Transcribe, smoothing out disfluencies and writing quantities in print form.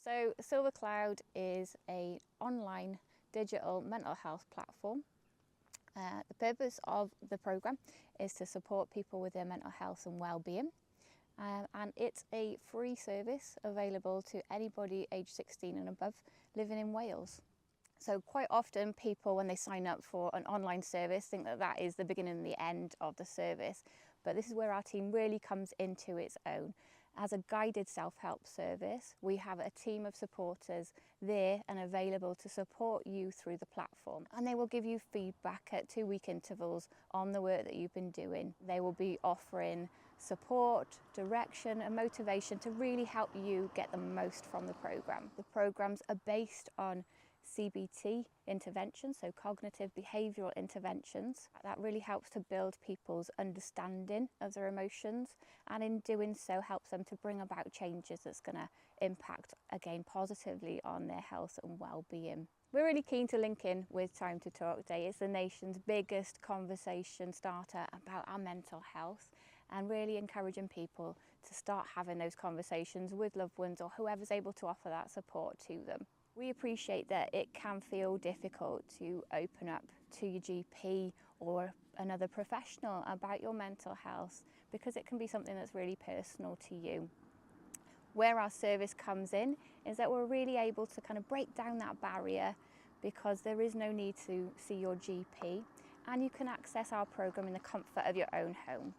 So Silver Cloud is an online digital mental health platform. The purpose of the programme is to support people with their mental health and well-being, and it's a free service available to anybody aged 16 and above living in Wales. So quite often people, when they sign up for an online service, think that that is the beginning and the end of the service. But this is where our team really comes into its own. As a guided self-help service, we have a team of supporters there and available to support you through the platform. And they will give you feedback at 2-week intervals on the work that you've been doing. They will be offering support, direction and motivation to really help you get the most from the programme. The programmes are based on CBT interventions, so cognitive behavioural interventions. That really helps to build people's understanding of their emotions, and in doing so helps them to bring about changes that's going to impact again positively on their health and well-being. We're really keen to link in with Time to Talk Day. It's the nation's biggest conversation starter about our mental health, and really encouraging people to start having those conversations with loved ones or whoever's able to offer that support to them. We appreciate that it can feel difficult to open up to your GP or another professional about your mental health, because it can be something that's really personal to you. Where our service comes in is that we're really able to kind of break down that barrier, because there is no need to see your GP, and you can access our programme in the comfort of your own home.